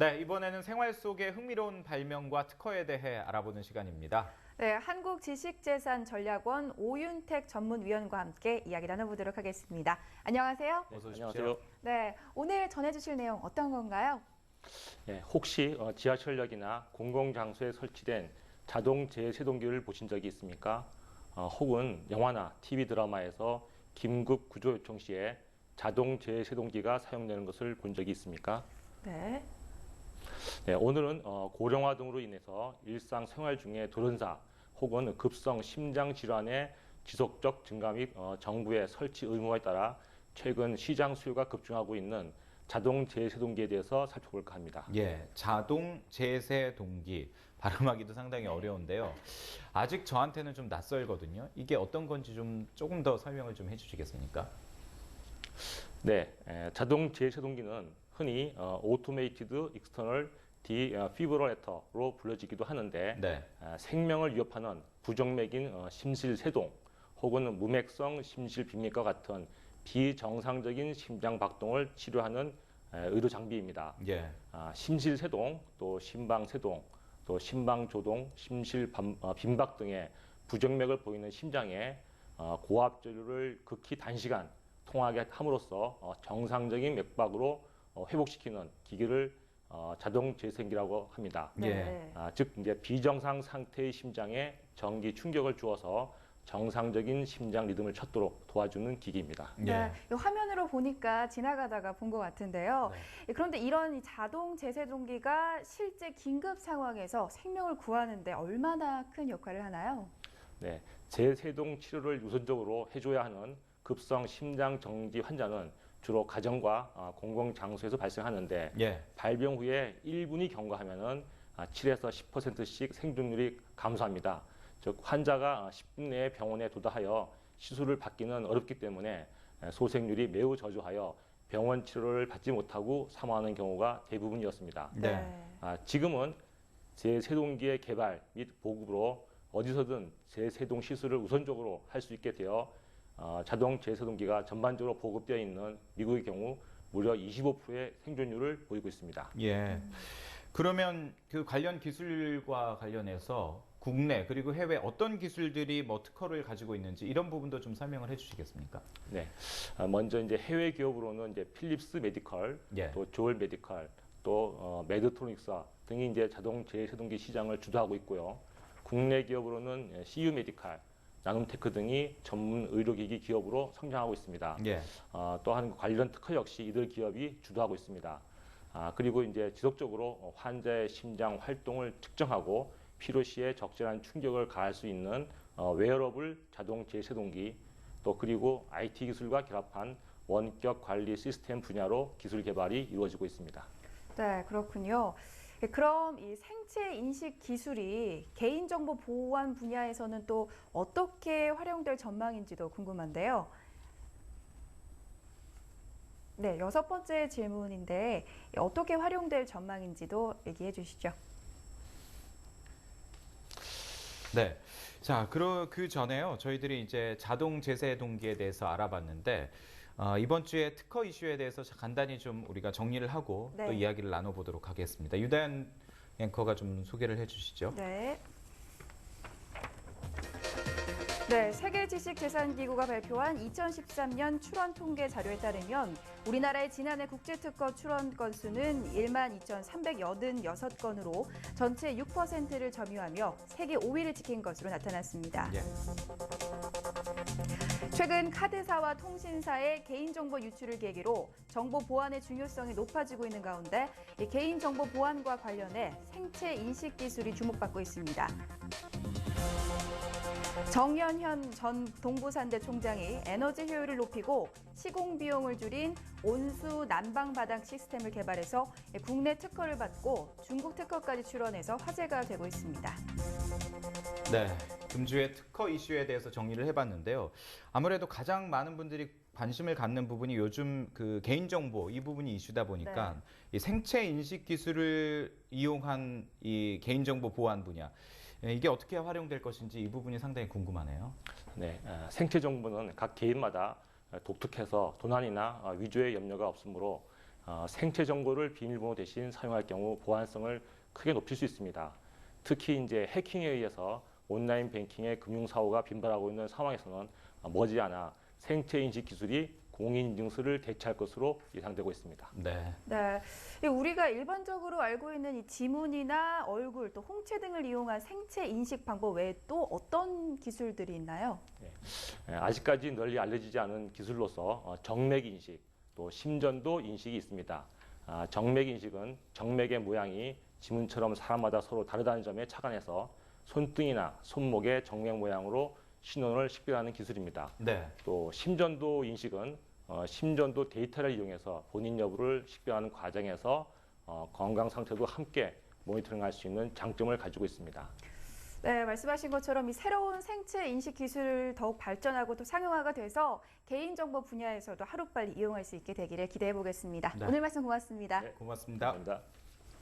네, 이번에는 생활 속의 흥미로운 발명과 특허에 대해 알아보는 시간입니다. 네, 한국지식재산전략원 오윤택 전문위원과 함께 이야기 나눠보도록 하겠습니다. 안녕하세요. 어서 오십시오. 안녕하세요. 네, 오늘 전해주실 내용 어떤 건가요? 네, 혹시 지하철역이나 공공장소에 설치된 자동 제세동기를 보신 적이 있습니까? 혹은 영화나 TV 드라마에서 긴급 구조 요청 시에 자동 제세동기가 사용되는 것을 본 적이 있습니까? 네. 네, 오늘은 고령화 등으로 인해서 일상생활 중에 돌연사 혹은 급성 심장 질환의 지속적 증가 및 정부의 설치 의무에 따라 최근 시장 수요가 급증하고 있는 자동 제세동기에 대해서 살펴볼까 합니다. 예, 자동 제세 동기 발음하기도 상당히 어려운데요. 아직 저한테는 좀 낯설거든요. 이게 어떤 건지 조금 더 설명을 좀 해주시겠습니까? 네, 자동 제세동기는 흔히 Automated External Defibrillator로 불려지기도 하는데 네. 생명을 위협하는 부정맥인 심실세동 혹은 무맥성 심실빈맥과 같은 비정상적인 심장 박동을 치료하는 의료 장비입니다. 예. 심실세동, 또 심방세동, 또 심방조동, 심실빈박 등의 부정맥을 보이는 심장에 고압전류를 극히 단시간 통하게 함으로써 정상적인 맥박으로 회복시키는 기기를 자동 제세동기라고 합니다. 네. 즉 이제 비정상 상태의 심장에 전기 충격을 주어서 정상적인 심장 리듬을 찾도록 도와주는 기기입니다. 네, 이 화면으로 보니까 지나가다가 본 것 같은데요. 네. 그런데 이런 이 자동 제세동기가 실제 긴급 상황에서 생명을 구하는데 얼마나 큰 역할을 하나요? 네, 제세동 치료를 우선적으로 해줘야 하는 급성 심장 정지 환자는 주로 가정과 공공 장소에서 발생하는데 예. 발병 후에 1분이 경과하면은 7에서 10%씩 생존율이 감소합니다. 즉 환자가 10분 내에 병원에 도달하여 시술을 받기는 어렵기 때문에 소생률이 매우 저조하여 병원 치료를 받지 못하고 사망하는 경우가 대부분이었습니다. 네. 지금은 제세동기의 개발 및 보급으로 어디서든 제세동 시술을 우선적으로 할 수 있게 되어 자동 제세동기가 전반적으로 보급되어 있는 미국의 경우 무려 25%의 생존율을 보이고 있습니다. 예. 그러면 그 관련 기술과 관련해서 국내 그리고 해외 어떤 기술들이 뭐 특허를 가지고 있는지 이런 부분도 좀 설명을 해주시겠습니까? 네, 먼저 이제 해외 기업으로는 이제 필립스 메디컬, 예. 또 조엘 메디컬, 또 메드트로닉스 등이 이제 자동 제세동기 시장을 주도하고 있고요. 국내 기업으로는 CU 메디칼, 나눔테크 등이 전문 의료기기 기업으로 성장하고 있습니다. 예. 또한 관련 특허 역시 이들 기업이 주도하고 있습니다. 그리고 이제 지속적으로 환자의 심장 활동을 측정하고 필요시에 적절한 충격을 가할 수 있는 웨어러블 자동 제세동기, 또 그리고 IT 기술과 결합한 원격 관리 시스템 분야로 기술 개발이 이루어지고 있습니다. 네, 그렇군요. 그럼 이 생체 인식 기술이 개인정보 보안 분야에서는 또 어떻게 활용될 전망인지도 궁금한데요. 네, 6번째 질문인데 어떻게 활용될 전망인지도 얘기해 주시죠. 네. 자, 그 전에요. 저희들이 이제 자동 제세 동기에 대해서 알아봤는데 이번 주에 특허 이슈에 대해서 간단히 좀 우리가 정리를 하고 네. 또 이야기를 나눠보도록 하겠습니다. 유다현 앵커가 좀 소개를 해주시죠. 네. 네, 세계지식재산기구가 발표한 2013년 출원 통계 자료에 따르면 우리나라의 지난해 국제특허 출원 건수는 12,386건으로 전체 6%를 점유하며 세계 5위를 지킨 것으로 나타났습니다. 예. 최근 카드사와 통신사의 개인정보 유출을 계기로 정보 보안의 중요성이 높아지고 있는 가운데 이 개인정보 보안과 관련해 생체 인식 기술이 주목받고 있습니다. 정연현 전 동부산대 총장이 에너지 효율을 높이고 시공 비용을 줄인 온수 난방 바닥 시스템을 개발해서 국내 특허를 받고 중국 특허까지 출원해서 화제가 되고 있습니다. 네, 금주의 특허 이슈에 대해서 정리를 해봤는데요. 아무래도 가장 많은 분들이 관심을 갖는 부분이 요즘 그 개인정보 이 부분이 이슈다 보니까 이 생체 인식 기술을 이용한 이 개인정보 보안 분야 이게 어떻게 활용될 것인지 이 부분이 상당히 궁금하네요. 네, 생체 정보는 각 개인마다 독특해서 도난이나 위조의 염려가 없으므로 생체 정보를 비밀번호 대신 사용할 경우 보안성을 크게 높일 수 있습니다. 특히 이제 해킹에 의해서 온라인 뱅킹의 금융 사고가 빈발하고 있는 상황에서는 머지않아 생체 인식 기술이 공인인증서를 대체할 것으로 예상되고 있습니다. 네. 네, 우리가 일반적으로 알고 있는 이 지문이나 얼굴, 또 홍채 등을 이용한 생체 인식 방법 외에 또 어떤 기술들이 있나요? 아직까지 널리 알려지지 않은 기술로서 정맥 인식, 또 심전도 인식이 있습니다. 정맥 인식은 정맥의 모양이 지문처럼 사람마다 서로 다르다는 점에 착안해서 손등이나 손목의 정맥 모양으로 신원을識別하는 기술입니다. 네. 또 심전도 인식은 심전도 데이터를 이용해서 본인 여부를識別하는 과정에서 건강 상태도 함께 모니터링할 수 있는 장점을 가지고 있습니다. 네, 말씀하신 것처럼 이 새로운 생체 인식 기술을 더욱 발전하고 또 상용화가 돼서 개인정보 분야에서도 하루빨리 이용할 수 있게 되기를 기대해 보겠습니다. 네. 오늘 말씀 고맙습니다. 네, 고맙습니다. 감사합니다.